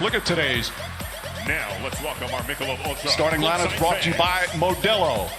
Look at today's. Now let's welcome our Michelob Ultra Starting lineup brought to you by Modelo.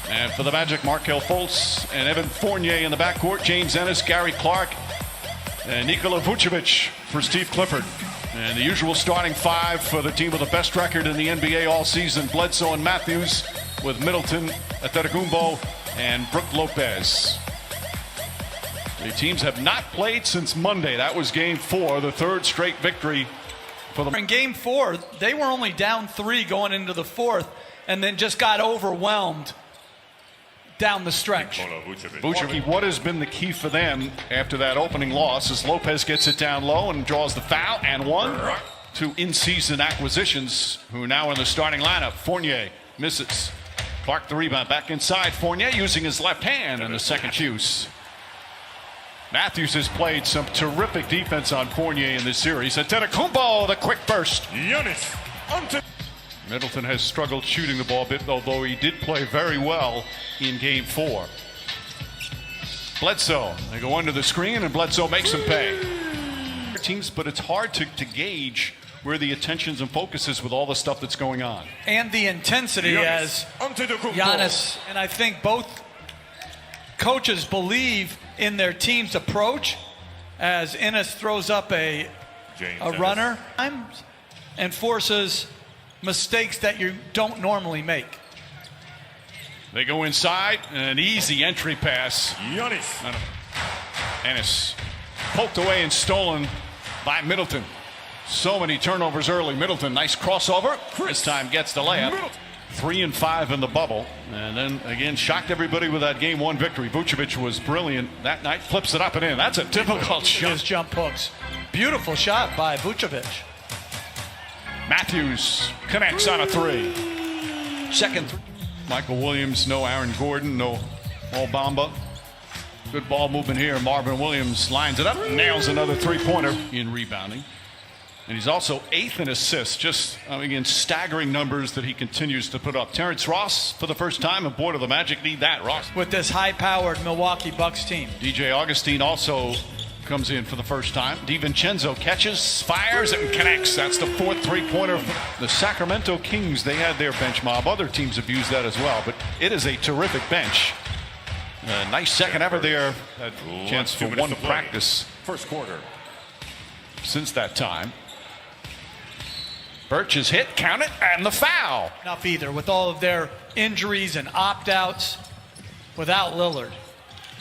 And for the Magic, Markelle Fultz and Evan Fournier in the backcourt. James Ennis, Gary Clark, and Nikola Vucevic for Steve Clifford. And the usual starting five for the team with the best record in the NBA all season. Bledsoe and Matthews with Middleton, Antetokounmpo, and Brook Lopez. The teams have not played since Monday. That was game 4, the third straight victory for them. In game 4, they were only down 3 going into the 4th, and then just got overwhelmed down the stretch. Vucevic, what has been the key for them after that opening loss as Lopez gets it down low and draws the foul, and 1. 2 in-season acquisitions who are now in the starting lineup. Fournier misses. Clark the rebound, back inside. Fournier using his left hand in the second use. Matthews has played some terrific defense on Fournier in this series. Antetokounmpo, the quick burst. Middleton has struggled shooting the ball a bit, although he did play very well in game 4. Bledsoe, they go under the screen and Bledsoe makes him pay. Teams, but it's hard to gauge where the attentions and focus is with all the stuff that's going on. And the intensity as Giannis, and I think both coaches believe in their team's approach as Ennis throws up a runner and forces mistakes that you don't normally make. They go inside, an easy entry pass. Ennis poked away and stolen by Middleton. So many turnovers early. Middleton, nice crossover. This time gets the layup. 3 and 5 in the bubble. And then again, shocked everybody with that game 1 victory. Vucevic was brilliant that night. Flips it up and in. That's a difficult shot. His jump hooks. Beautiful shot by Vucevic. Matthews connects on a 3. Second. Michael Williams, no Aaron Gordon, no Bamba. Good ball movement here. Marvin Williams lines it up, nails another 3-pointer in rebounding. And he's also 8th in assists, just again staggering numbers that he continues to put up. Terrence Ross for the first time, and boy, do the Magic need that. Ross with this high-powered Milwaukee Bucks team. DJ Augustine also comes in for the first time. DiVincenzo catches, fires, and connects. That's the 4th 3-pointer. The Sacramento Kings, they had their bench mob. Other teams have used that as well, but it is a terrific bench. Nice second effort there. A chance for 1 practice. First quarter. Since that time. Birch is hit, count it, and the foul. Enough either with all of their injuries and opt-outs without Lillard.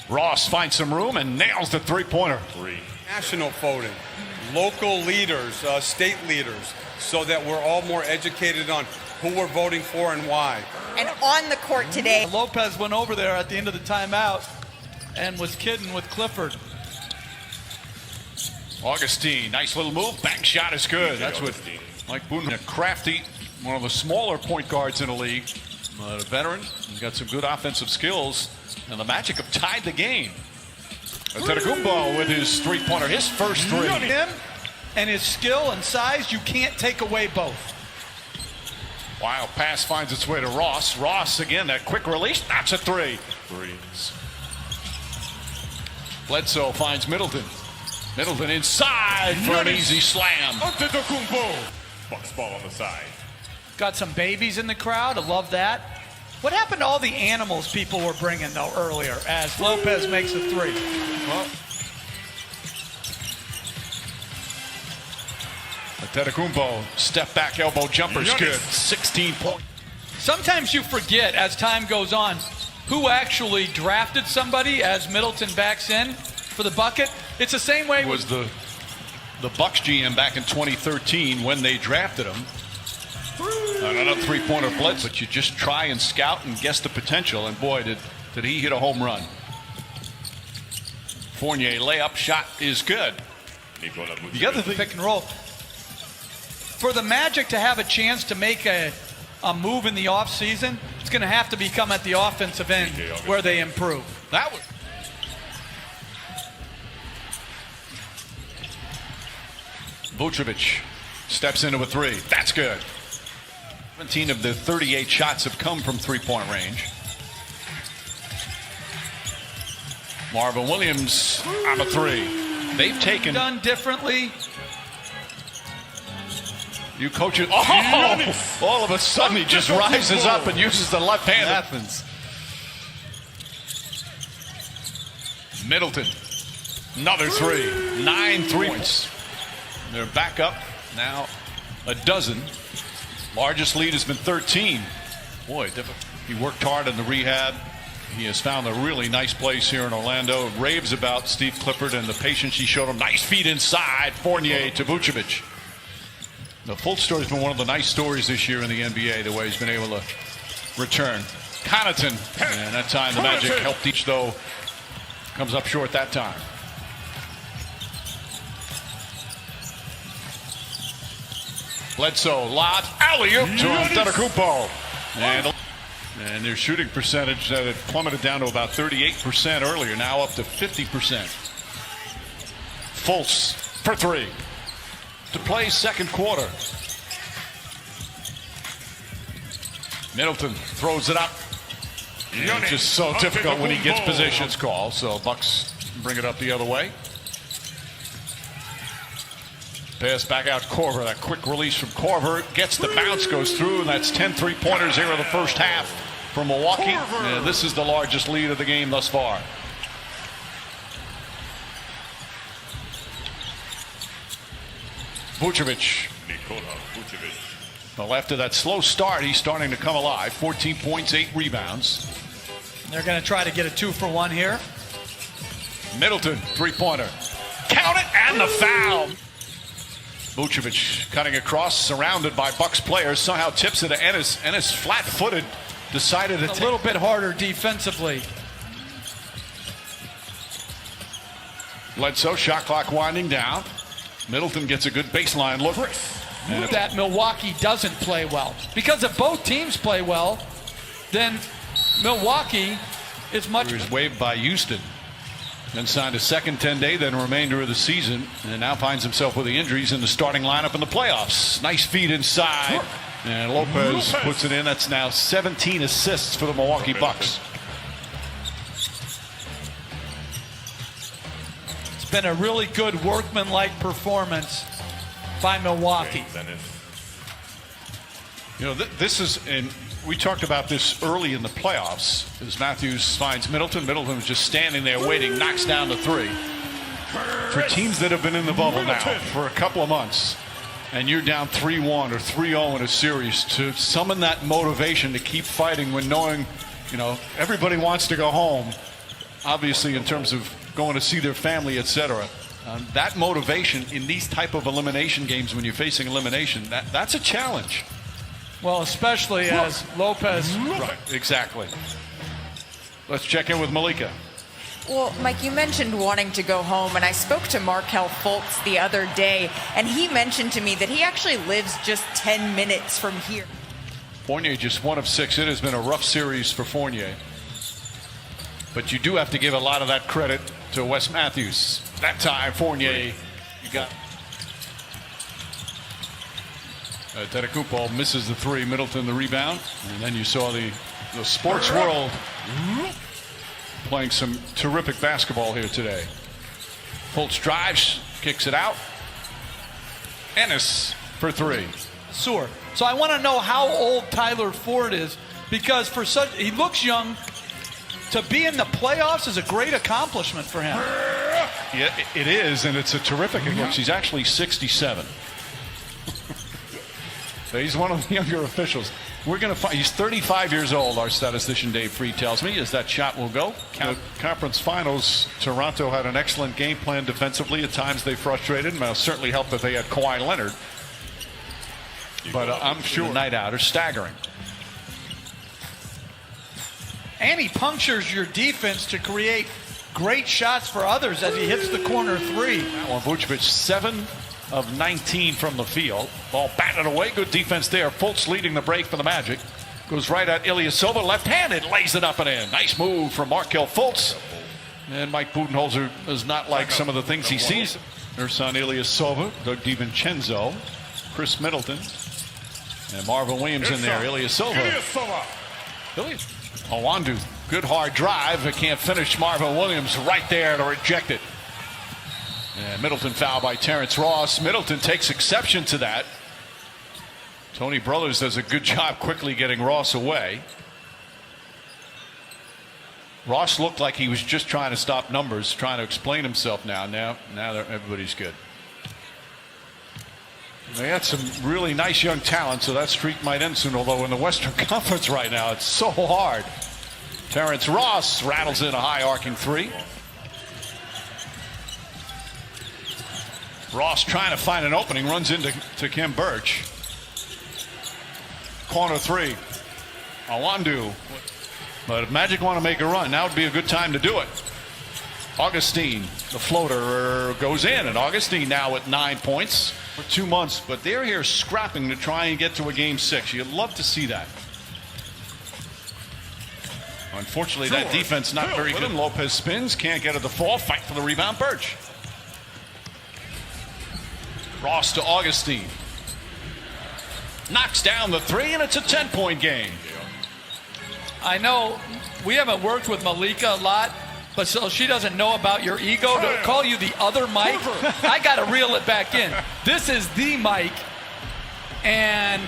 Ross finds some room and nails the 3-pointer. National voting, local leaders, state leaders, so that we're all more educated on who we're voting for and why. And on the court today. Lopez went over there at the end of the timeout and was kidding with Clifford. Augustine, nice little move. Back shot is good. That's what Mike Boone, a crafty, one of the smaller point guards in the league. A veteran, he's got some good offensive skills. And the Magic have tied the game. Antetokounmpo with his 3-pointer, his first 3. Him and his skill and size, you can't take away both. Wild pass finds its way to Ross. Ross again, that quick release, that's a 3. Bledsoe finds Middleton. Middleton inside for an easy slam. Antetokounmpo. Bucks ball on the side. Got some babies in the crowd. I love that. What happened to all the animals people were bringing, though, earlier as Lopez makes a 3? Well, Antetokounmpo, step back elbow jumper's good. 16 points. Sometimes you forget as time goes on who actually drafted somebody as Middleton backs in for the bucket. It's the same way. It was the Bucks GM back in 2013 when they drafted him. Another 3-pointer blitz, but you just try and scout and guess the potential, and boy, did he hit a home run. Fournier layup shot is good. The other thing, pick and roll. For the Magic to have a chance to make a move in the offseason, it's going to have to become at the offensive end where they improve. That was Vucevic steps into a 3. That's good. 17 of the 38 shots have come from 3-point range. Marvin Williams on a 3. They've taken done differently. You coach it. Oh! All of a sudden, he just rises up and uses the left hand. Happens. Middleton. Another three. 9 3-points. They're back up now a dozen. Largest lead has been 13. Boy, he worked hard in the rehab. He has found a really nice place here in Orlando. Raves about Steve Clifford and the patience he showed him. Nice feed inside. Fournier to Vucevic. The Fultz story has been one of the nice stories this year in the NBA, the way he's been able to return. Connaughton, and that time the Magic helped each, though comes up short that time. Bledsoe, lob, alley-oop to Antetokounmpo. And their shooting percentage that had plummeted down to about 38% earlier, now up to 50%. Fultz for three. To play second quarter. Middleton throws it up. It's just so difficult when he gets positions called, so Bucks bring it up the other way. Pass back out Korver. That quick release from Korver gets the bounce, goes through, and that's 10 3-pointers here in the first half for Milwaukee. And this is the largest lead of the game thus far. Vucevic. Well, after that slow start, he's starting to come alive. 14 points, 8 rebounds. They're going to try to get a 2-for-1 here. Middleton, three-pointer. Count it, and the foul. Vucevic cutting across, surrounded by Bucks players, somehow tips it to Ennis. Ennis, flat-footed, decided to a little bit harder defensively. Bledsoe, shot clock winding down. Middleton gets a good baseline look. That Milwaukee doesn't play well. Because if both teams play well, then Milwaukee is much. He was waived by Houston, then signed a second 10-day, then remainder of the season, and now finds himself with the injuries in the starting lineup in the playoffs. Nice feed inside, and Lopez puts it in. That's now 17 assists for the Milwaukee Bucks. It's been a really good workmanlike performance by Milwaukee. You know, this is, and we talked about this early in the playoffs, as Matthews finds Middleton. Middleton was just standing there waiting, knocks down the three. For teams that have been in the bubble now for a couple of months, and you're down 3-1 or 3-0 in a series, to summon that motivation to keep fighting when knowing, you know, everybody wants to go home, obviously in terms of going to see their family, etc. That motivation in these type of elimination games, when you're facing elimination, that's a challenge. Well, especially as Lopez. Right, exactly. Let's check in with Malika. Well, Mike, you mentioned wanting to go home, and I spoke to Markelle Fultz the other day, and he mentioned to me that he actually lives just 10 minutes from here. Fournier just 1 of 6. It has been a rough series for Fournier. But you do have to give a lot of that credit to Wes Matthews. That time, Fournier, you got. Antetokounmpo misses the three, Middleton the rebound, and then you saw the sports world playing some terrific basketball here today. Fultz drives, kicks it out. Ennis for three. Sure. So I want to know how old Tyler Ford is, because he looks young. To be in the playoffs is a great accomplishment for him. Yeah, it is, and it's a terrific accomplishment. He's actually 67. So he's one of the younger officials. We're going to find, he's 35 years old, our statistician Dave Freed tells me, as that shot will go. Conference finals, Toronto had an excellent game plan defensively. At times they frustrated him. It'll certainly help that they had Kawhi Leonard. But I'm sure the night out are staggering. And he punctures your defense to create great shots for others as he hits the corner three. Well, Vucevic 7 of 19 from the field. Ball batted away. Good defense there. Fultz leading the break for the Magic. Goes right at Ilyasova, left-handed, lays it up and in. Nice move from Markelle Fultz. And Mike Budenholzer does not like some of the things he sees. Ersan Ilyasova, Doug DiVincenzo, Chris Middleton, and Marvin Williams in there. Ilyasova. Owandu, good hard drive. They can't finish. Marvin Williams right there to reject it. And Middleton fouled by Terrence Ross. Middleton takes exception to that. Tony Brothers does a good job quickly getting Ross away. Ross looked like he was just trying to stop numbers, trying to explain himself now. Now everybody's good. They had some really nice young talent, so that streak might end soon, although in the Western Conference right now, it's so hard. Terrence Ross rattles in a high arcing three. Ross trying to find an opening, runs into Kim Birch. Corner three. Awandu. But if Magic want to make a run, now would be a good time to do it. Augustine, the floater, goes in, and Augustine now with 9 points for 2 months. But they're here scrapping to try and get to a game 6. You'd love to see that. Unfortunately, that defense not very good. Lopez spins, can't get it to fall, fight for the rebound. Birch. Ross to Augustine. Knocks down the three, and it's a 10-point game. I know we haven't worked with Malika a lot, but so she doesn't know about your ego to call you the other Mike. I got to reel it back in. This is the Mike, and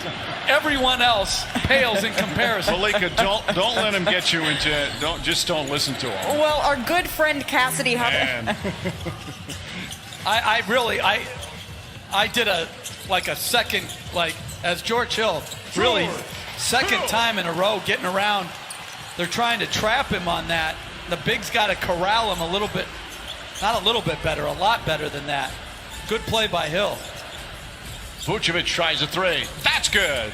everyone else pales in comparison. Malika, don't let him get you into. Don't listen to him. Well, our good friend Cassidy Hubbard. I did a second, as George Hill, really second time in a row getting around. They're trying to trap him on that. The Bigs got to corral him a little bit, not a little bit better, a lot better than that. Good play by Hill. Vucevic tries a three. That's good.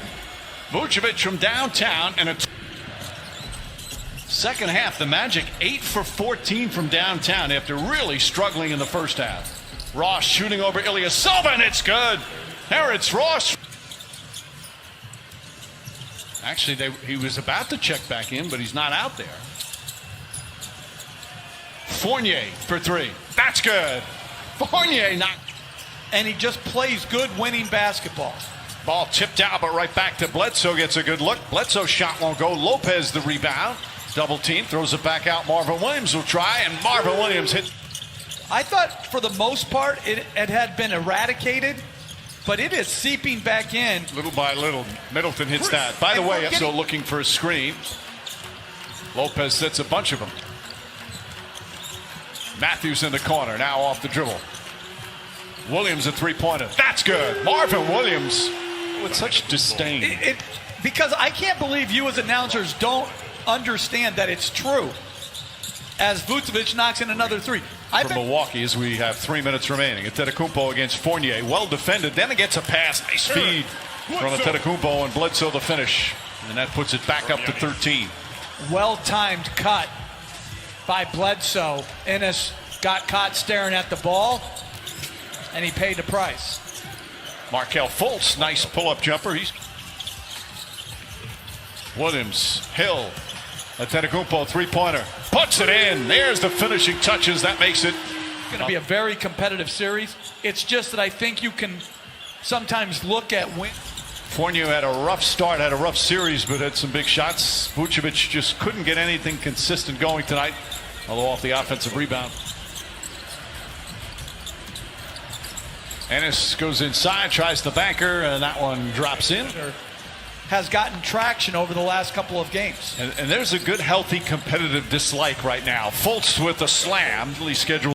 Vucevic from downtown, and a second half, the Magic 8 for 14 from downtown after really struggling in the first half. Ross shooting over Ilyasova, and it's good. There it's Ross. Actually, he was about to check back in, but he's not out there. Fournier for three. That's good. Fournier not. And he just plays good winning basketball. Ball tipped out, but right back to Bledsoe. Gets a good look. Bledsoe's shot won't go. Lopez the rebound. Double team, throws it back out. Marvin Williams will try, and Marvin Williams hit. I thought for the most part it had been eradicated, but it is seeping back in. Little by little, Middleton hits that. By the way, so looking for a screen. Lopez sets a bunch of them. Matthews in the corner, now off the dribble. Williams a three-pointer. That's good. Marvin Williams with such disdain. Because I can't believe you as announcers don't understand that it's true. As Vucevic knocks in another three. For Milwaukee, as we have 3 minutes remaining. Antetokounmpo against Fournier. Well defended. Then it gets a pass. Nice feed from Antetokounmpo, and Bledsoe the finish. And that puts it back up to 13. Well-timed cut by Bledsoe. Ennis got caught staring at the ball, and he paid the price. Markelle Fultz, nice pull-up jumper. Williams, Hill, Antetokounmpo three-pointer, puts it in. There's the finishing touches. That makes it going to be a very competitive series. It's just that I think you can sometimes look at win. Fournier had a rough start, had a rough series, but had some big shots. Vucevic just couldn't get anything consistent going tonight, although off the offensive rebound. Ennis goes inside, tries the banker, and that one drops in. Has gotten traction over the last couple of games. And there's a good, healthy, competitive dislike right now. Fultz with a slam. Scheduled